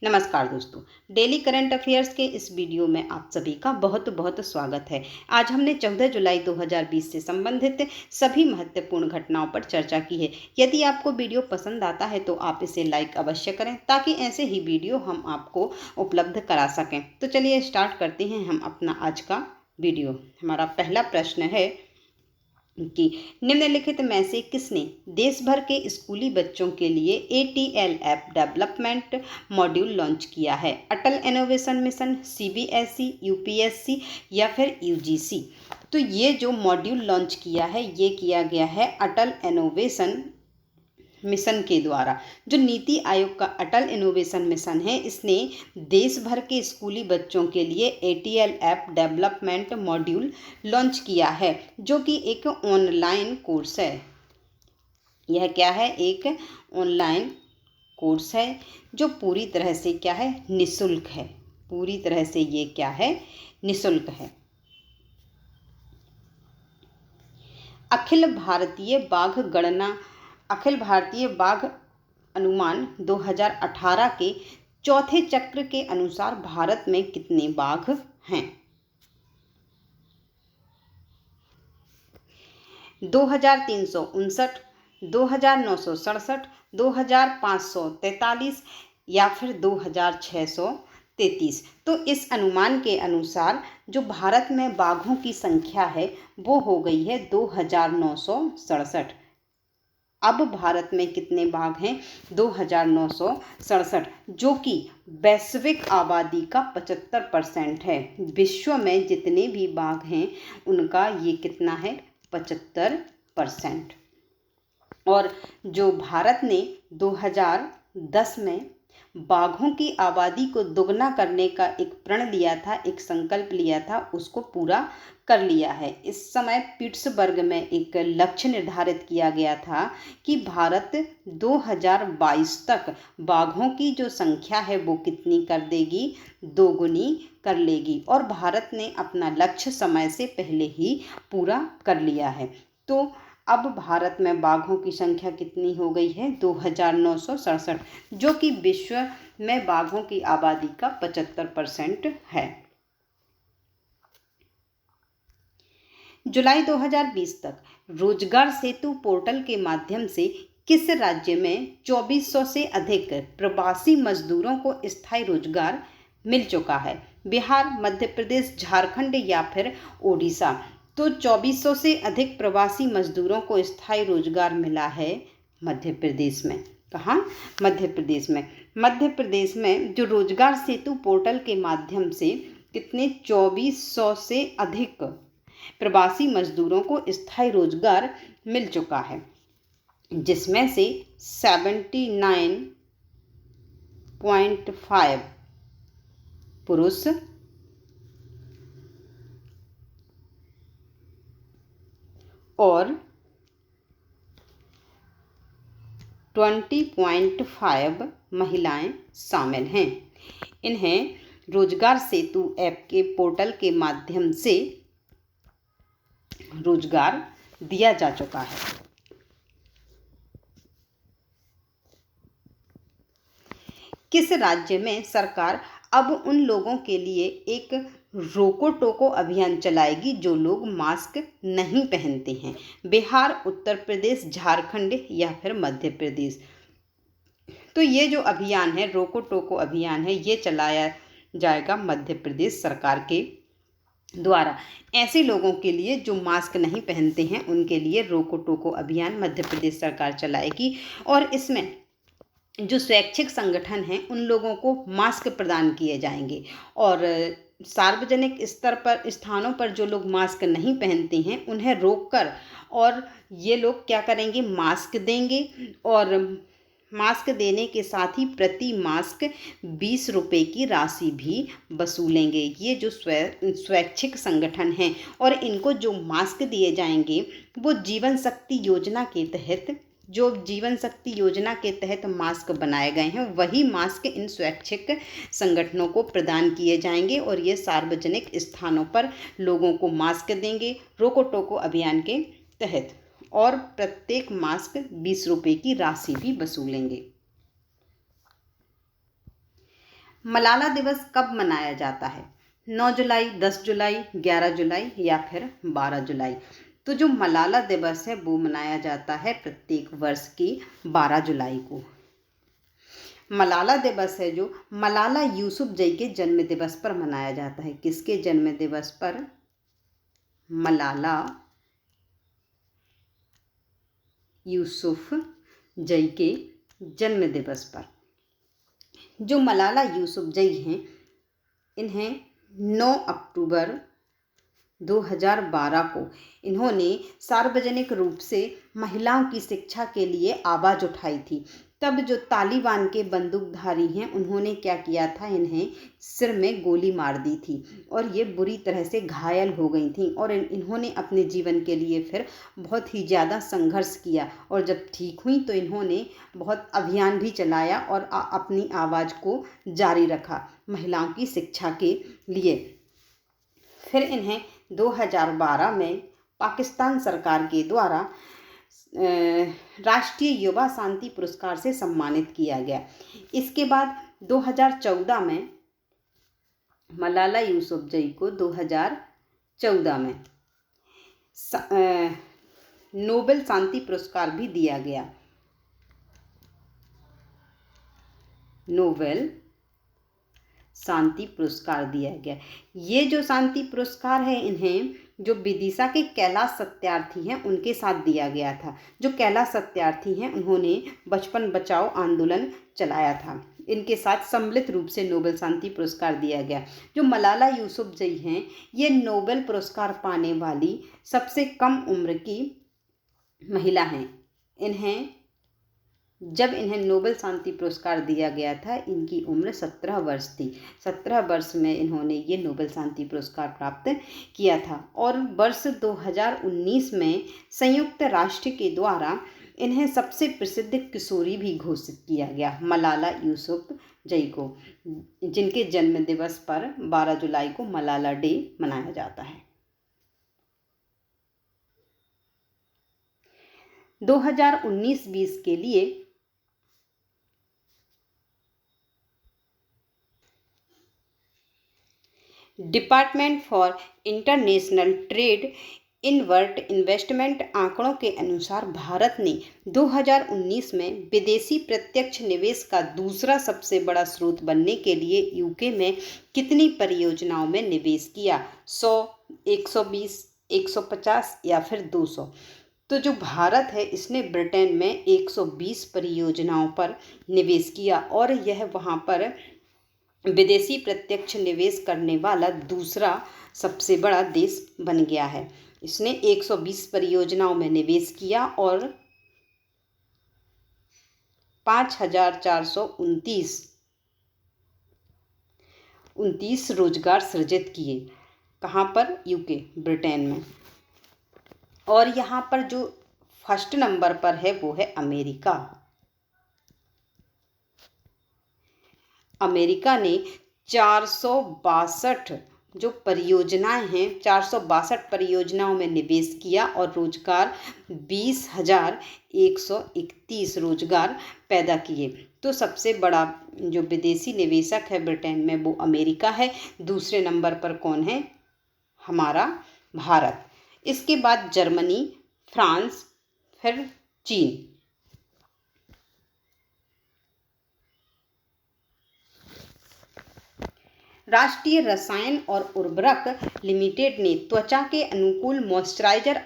नमस्कार दोस्तों। Daily current affairs के इस वीडियो में आप सभी का बहुत बहुत स्वागत है। आज हमने 14 जुलाई 2020 से संबंधित सभी महत्वपूर्ण घटनाओं पर चर्चा की है। यदि आपको वीडियो पसंद आता है तो आप इसे लाइक अवश्य करें ताकि ऐसे ही वीडियो हम आपको उपलब्ध करा सकें। तो चलिए स्टार्ट करते हैं हम अपना आज का वीडियो। हमारा पहला प्रश्न है कि निम्नलिखित में से किसने देश भर के स्कूली बच्चों के लिए ATL app development module launch किया है? अटल इनोवेशन मिशन, CBSE, UPSC या फिर UGC? तो ये जो मॉड्यूल लॉन्च किया है ये किया गया है अटल इनोवेशन मिशन के द्वारा। जो नीति आयोग का अटल इनोवेशन मिशन है इसने देश भर के स्कूली बच्चों के लिए ATL app development module launch किया है जो कि एक ऑनलाइन कोर्स है। यह क्या है? एक ऑनलाइन कोर्स है जो पूरी तरह से क्या है? निःशुल्क है। पूरी तरह से ये क्या है? निःशुल्क है। अखिल भारतीय बाघ अनुमान 2018 के चौथे चक्र के अनुसार भारत में कितने बाघ हैं? 2359, 2967, 2543 या फिर 2633। तो इस अनुमान के अनुसार जो भारत में बाघों की संख्या है वो हो गई है 2967। अब भारत में कितने बाघ हैं? 2967, जो कि वैश्विक आबादी का 75% है। विश्व में जितने भी बाघ हैं उनका ये कितना है? 75%। और जो भारत ने 2010 में बाघों की आबादी को दोगुना करने का एक प्रण लिया था, एक संकल्प लिया था, उसको पूरा कर लिया है। इस समय पिट्सबर्ग में एक लक्ष्य निर्धारित किया गया था कि भारत 2022 तक बाघों की जो संख्या है वो कितनी कर देगी? दोगुनी कर लेगी। और भारत ने अपना लक्ष्य समय से पहले ही पूरा कर लिया है। तो अब भारत में बाघों की संख्या कितनी हो गई है? 2967, जो कि विश्व में बाघों की आबादी का 75% है। जुलाई 2020 तक रोजगार सेतु पोर्टल के माध्यम से किस राज्य में 2400 से अधिक प्रवासी मजदूरों को स्थायी रोजगार मिल चुका है? बिहार, मध्य प्रदेश, झारखंड या फिर ओडिशा? तो 2400 से अधिक प्रवासी मजदूरों को स्थायी रोजगार मिला है मध्य प्रदेश में। कहाँ? मध्य प्रदेश में। मध्य प्रदेश में जो रोजगार सेतु पोर्टल के माध्यम से कितने? 2400 से अधिक प्रवासी मजदूरों को स्थायी रोजगार मिल चुका है, जिसमें से 79.5 पुरुष और 20.5 महिलाएं शामिल हैं। इन्हें रोजगार सेतु ऐप के पोर्टल के माध्यम से रोजगार दिया जा चुका है। किस राज्य में सरकार अब उन लोगों के लिए एक रोको टोको अभियान चलाएगी जो लोग मास्क नहीं पहनते हैं? बिहार, उत्तर प्रदेश, झारखंड या फिर मध्य प्रदेश? तो ये जो अभियान है, रोको टोको अभियान है, ये चलाया जाएगा मध्य प्रदेश सरकार के द्वारा। ऐसे लोगों के लिए जो मास्क नहीं पहनते हैं उनके लिए रोको टोको अभियान मध्य प्रदेश सरकार चलाएगी। और इसमें जो स्वैच्छिक संगठन हैं उन लोगों को मास्क प्रदान किए जाएंगे। और सार्वजनिक स्तर पर, स्थानों पर जो लोग मास्क नहीं पहनते हैं उन्हें रोककर और ये लोग क्या करेंगे? मास्क देंगे। और मास्क देने के साथ ही प्रति मास्क 20 रुपये की राशि भी वसूलेंगे। ये जो स्वैच्छिक संगठन हैं और इनको जो मास्क दिए जाएंगे वो जीवन शक्ति योजना के तहत, जो जीवन शक्ति योजना के तहत मास्क बनाए गए हैं वही मास्क इन स्वैच्छिक संगठनों को प्रदान किए जाएंगे। और ये सार्वजनिक स्थानों पर लोगों को मास्क देंगे रोको टोको अभियान के तहत, और प्रत्येक मास्क 20 रुपये की राशि भी वसूलेंगे। मलाला दिवस कब मनाया जाता है? 9 जुलाई, 10 जुलाई, 11 जुलाई या फिर 12 जुलाई? तो जो मलाला दिवस है वो मनाया जाता है प्रत्येक वर्ष की 12 जुलाई को। मलाला दिवस है जो मलाला यूसुफजई के जन्म दिवस पर मनाया जाता है। किसके जन्म दिवस पर? मलाला यूसुफजई के जन्म दिवस पर। जो मलाला यूसुफजई हैं, इन्हें 9 अक्टूबर 2012 को इन्होंने सार्वजनिक रूप से महिलाओं की शिक्षा के लिए आवाज़ उठाई थी। तब जो तालिबान के बंदूकधारी हैं उन्होंने क्या किया था, इन्हें सिर में गोली मार दी थी और ये बुरी तरह से घायल हो गई थी और इन्होंने अपने जीवन के लिए फिर बहुत ही ज़्यादा संघर्ष किया और जब ठीक हुई तो इन्होंने बहुत अभियान भी चलाया और अपनी आवाज़ को जारी रखा महिलाओं की शिक्षा के लिए। फिर इन्हें 2012 में पाकिस्तान सरकार के द्वारा राष्ट्रीय युवा शांति पुरस्कार से सम्मानित किया गया। इसके बाद 2014 में मलाला यूसुफजई को 2014 में नोबेल शांति पुरस्कार भी दिया गया। नोबेल शांति पुरस्कार दिया गया। ये जो शांति पुरस्कार है इन्हें जो विदिशा के कैलाश सत्यार्थी हैं उनके साथ दिया गया था। जो कैलाश सत्यार्थी हैं उन्होंने बचपन बचाओ आंदोलन चलाया था। इनके साथ सम्मिलित रूप से नोबेल शांति पुरस्कार दिया गया। जो मलाला यूसुफजई हैं ये नोबेल पुरस्कार पाने वाली सबसे कम उम्र की महिला हैं। जब इन्हें नोबेल शांति पुरस्कार दिया गया था इनकी उम्र 17 वर्ष थी। 17 वर्ष में इन्होंने ये नोबेल शांति पुरस्कार प्राप्त किया था और वर्ष 2019 में संयुक्त राष्ट्र के द्वारा इन्हें सबसे प्रसिद्ध किशोरी भी घोषित किया गया, मलाला यूसुफजई को, जिनके जन्म दिवस पर 12 जुलाई को मलाला डे मनाया जाता है। 2019-20 के लिए department for international trade invert investment आंकड़ों के अनुसार भारत ने 2019 में विदेशी प्रत्यक्ष निवेश का दूसरा सबसे बड़ा स्रोत बनने के लिए यूके में कितनी परियोजनाओं में निवेश किया? 100, 120, 150 या फिर 200? तो जो भारत है इसने ब्रिटेन में 120 परियोजनाओं पर निवेश किया और यह वहाँ पर विदेशी प्रत्यक्ष निवेश करने वाला दूसरा सबसे बड़ा देश बन गया है। इसने 120 परियोजनाओं में निवेश किया और 5,429 रोजगार सृजित किए। कहाँ पर? यूके, ब्रिटेन में। और यहाँ पर जो फर्स्ट नंबर पर है वो है अमेरिका। अमेरिका ने 462 जो परियोजनाएं हैं 462 परियोजनाओं में निवेश किया और रोजगार 20,131 रोजगार पैदा किए। तो सबसे बड़ा जो विदेशी निवेशक है ब्रिटेन में वो अमेरिका है। दूसरे नंबर पर कौन है? हमारा भारत। इसके बाद जर्मनी, फ्रांस, फिर चीन। राष्ट्रीय रसायन और उर्वरक लिमिटेड ने त्वचा के अनुकूल मॉइस्चराइजर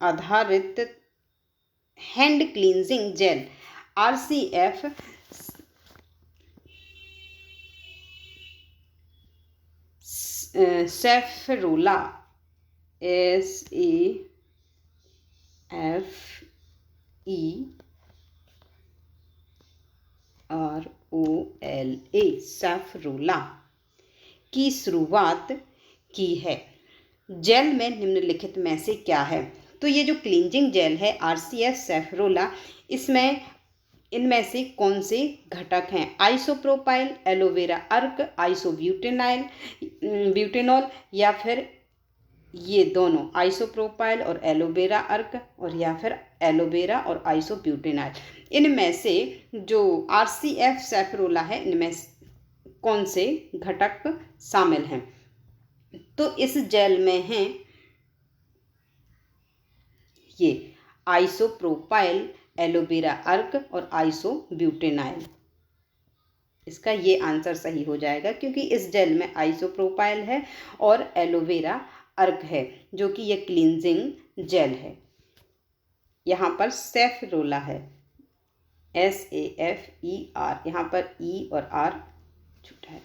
आधारित हैंड क्लींजिंग जेल RCF सेफरोला सैफरोला की शुरुआत की है। जेल में निम्नलिखित में से क्या है? तो ये जो क्लींजिंग जेल है RCF सैफरोला, इसमें इनमें से कौन से घटक हैं? आइसोप्रोपाइल, एलोवेरा अर्क, आइसोब्यूटेनॉल या फिर ये दोनों आइसोप्रोपाइल और एलोवेरा अर्क, और या फिर एलोवेरा और आइसोब्यूटेनाइल, इनमें से जो RCF सैफरोला है, इनमें कौन से घटक शामिल हैं? तो इस जेल में हैं ये आइसोप्रोपाइल, एलोवेरा अर्क और आइसोब्यूटेनाइल। इसका ये आंसर सही हो जाएगा, क्योंकि इस जेल में आइसोप्रोपाइल है और एलोवेरा अर्क है, जो कि ये क्लींजिंग जेल है। यहाँ पर सैफरोला है, SAFER, यहाँ पर E और R छूटा है।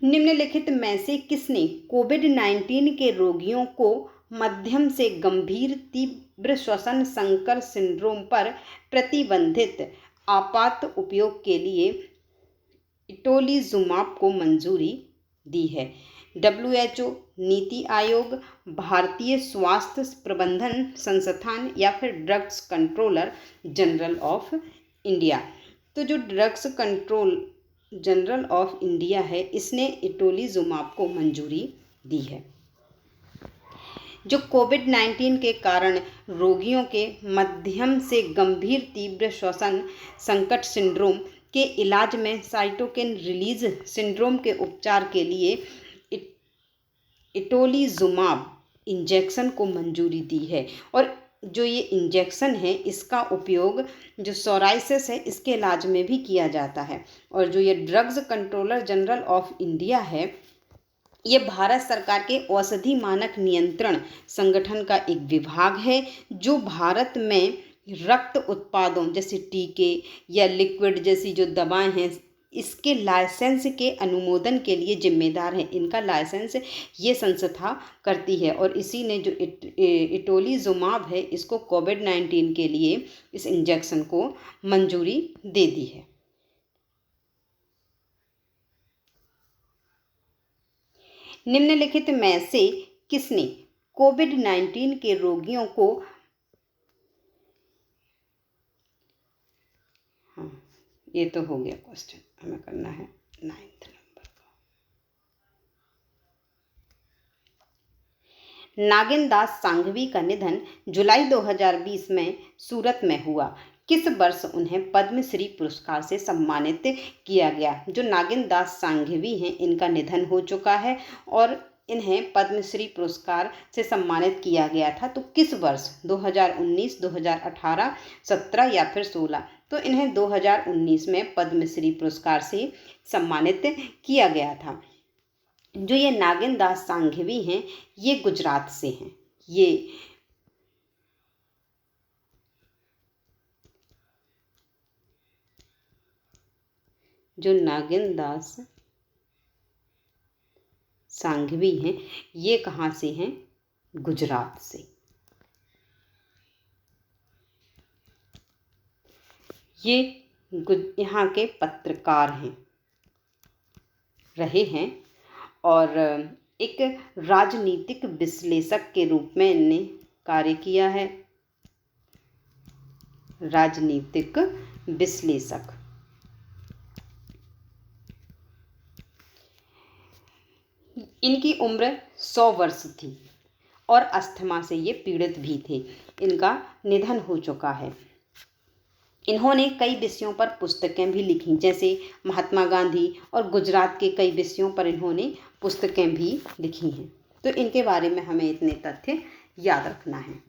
निम्नलिखित में से किसने कोविड-19 के रोगियों को मध्यम से गंभीर तीव्र श्वसन संकर सिंड्रोम पर प्रतिबंधित आपात उपयोग के लिए इटोलिजुमाब को मंजूरी दी है? WHO, नीति आयोग, भारतीय स्वास्थ्य प्रबंधन संस्थान या फिर drugs controller general of India? तो जो drugs control general of India है, इसने इटोलिजुमाब को मंजूरी दी है। जो कोविड-19 के कारण रोगियों के मध्यम से गंभीर तीव्र श्वसन संकट सिंड्रोम के इलाज में साइटोकिन रिलीज सिंड्रोम के उपचार के लिए इटोलिजुमाब इंजेक्शन को मंजूरी दी है। और जो ये इंजेक्शन है, इसका उपयोग जो सोराइसिस है, इसके इलाज में भी किया जाता है। और जो ये drugs controller general of India है, ये भारत सरकार के औषधि मानक नियंत्रण संगठन का एक विभाग है, जो भारत में रक्त उत्पादों जैसे टीके या लिक्विड जैसी जो दवाएं हैं, इसके लाइसेंस के अनुमोदन के लिए जिम्मेदार है। इनका लाइसेंस ये संस्था करती है, और इसी ने जो इटोलिजुमाब है, इसको कोविड-19 के लिए इस इंजेक्शन को मंजूरी दे दी है। निम्नलिखित में से किसने कोविड-19 के रोगियों को ये तो हो गया क्वेश्चन, हमें करना है 9th नंबर का। नागिन दास सांघवी का निधन जुलाई 2020 में सूरत में हुआ। किस वर्ष उन्हें पद्मश्री पुरस्कार से सम्मानित किया गया? जो नागिन दास सांघवी हैं, इनका निधन हो चुका है और इन्हें पद्मश्री पुरस्कार से सम्मानित किया गया था। तो किस वर्ष? 2019, 2018, 17 या फिर 16? तो इन्हें 2019 में पद्मश्री पुरस्कार से सम्मानित किया गया था। जो ये नागिन दास सांघवी हैं, ये गुजरात से हैं। ये जो नागिन दास सांघवी हैं, ये कहाँ से हैं? गुजरात से। ये यहाँ के पत्रकार हैं, रहे हैं, और एक राजनीतिक विश्लेषक के रूप में इन्होंने कार्य किया है। राजनीतिक विश्लेषक। इनकी उम्र 100 वर्ष थी और अस्थमा से ये पीड़ित भी थे। इनका निधन हो चुका है। इन्होंने कई विषयों पर पुस्तकें भी लिखी, जैसे महात्मा गांधी, और गुजरात के कई विषयों पर इन्होंने पुस्तकें भी लिखी हैं। तो इनके बारे में हमें इतने तथ्य याद रखना है।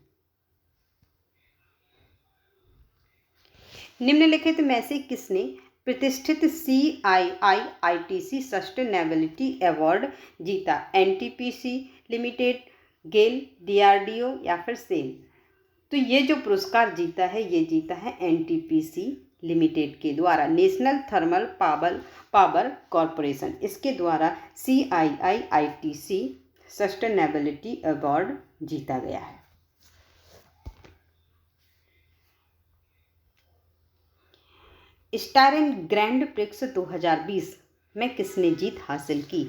निम्नलिखित में से किसने प्रतिष्ठित CII-ITC सस्टेनेबिलिटी अवार्ड जीता? NTPC लिमिटेड, गेल, DRDO या फिर सेल? तो ये जो पुरस्कार जीता है, ये जीता है NTPC लिमिटेड के द्वारा, नेशनल थर्मल पावर कॉरपोरेशन। इसके द्वारा CII-ITC सस्टेनेबिलिटी अवार्ड जीता गया है। स्टायरन ग्रैंड प्रिक्स 2020 में किसने जीत हासिल की?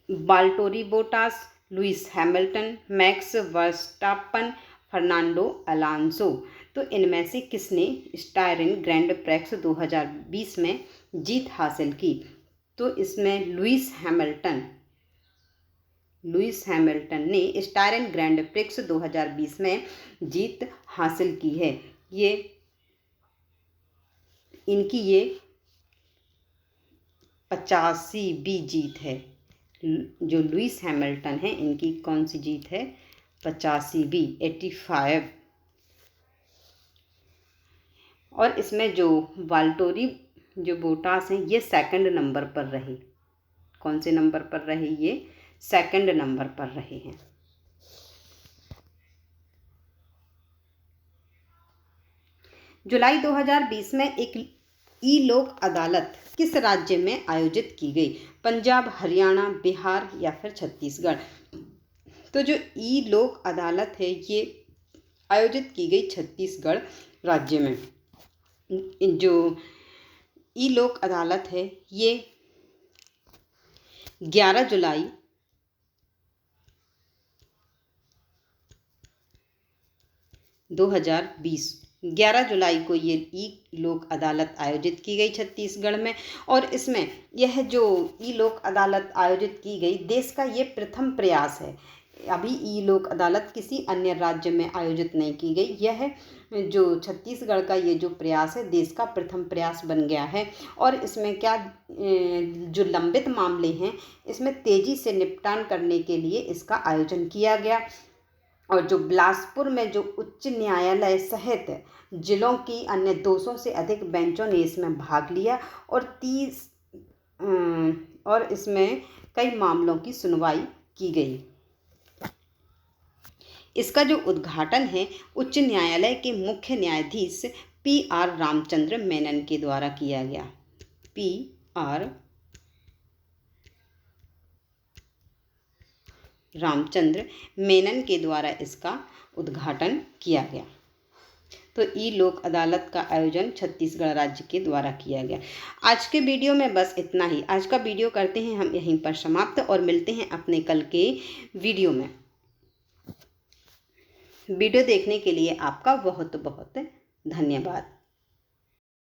Valtteri Bottas, Lewis Hamilton, max Verstappen, Fernando Alonso? तो इनमें से किसने स्टायरन ग्रैंड प्रिक्स 2020 में जीत हासिल की? तो इसमें लुइस हैमिल्टन ने स्टायरन ग्रैंड प्रिक्स 2020 में जीत हासिल की है। इनकी ये 85वीं जीत है। जो लुइस हैमिल्टन है, इनकी कौन सी जीत है? 85वीं, 85। और इसमें जो वाल्टोरी जो बोटास हैं, ये सेकंड नंबर पर रहे। कौन से नंबर पर रहे? ये सेकंड नंबर पर रहे हैं। जुलाई 2020 में एक ई लोक अदालत किस राज्य में आयोजित की गई? पंजाब, हरियाणा, बिहार या फिर छत्तीसगढ़? तो जो ई लोक अदालत है, ये आयोजित की गई छत्तीसगढ़ राज्य में। जो ई लोक अदालत है, ये 11 जुलाई 2020 11 जुलाई को ये ई लोक अदालत आयोजित की गई छत्तीसगढ़ में। और इसमें यह जो ई लोक अदालत आयोजित की गई, देश का ये प्रथम प्रयास है। अभी ई लोक अदालत किसी अन्य राज्य में आयोजित नहीं की गई। यह जो छत्तीसगढ़ का ये जो प्रयास है, देश का प्रथम प्रयास बन गया है। और इसमें क्या जो लंबित मामले हैं, इसमें तेज़ी से निपटान करने के लिए इसका आयोजन किया गया। और जो बिलासपुर में जो उच्च न्यायालय सहित जिलों की अन्य 200 से अधिक बेंचों ने इसमें भाग लिया और इसमें कई मामलों की सुनवाई की गई। इसका जो उद्घाटन है, उच्च न्यायालय के मुख्य न्यायाधीश PR रामचंद्र मेनन के द्वारा किया गया। PR रामचंद्र मेनन के द्वारा इसका उद्घाटन किया गया। तो ई लोक अदालत का आयोजन छत्तीसगढ़ राज्य के द्वारा किया गया। आज के वीडियो में बस इतना ही। आज का वीडियो करते हैं हम यहीं पर समाप्त और मिलते हैं अपने कल के वीडियो में। वीडियो देखने के लिए आपका बहुत बहुत धन्यवाद।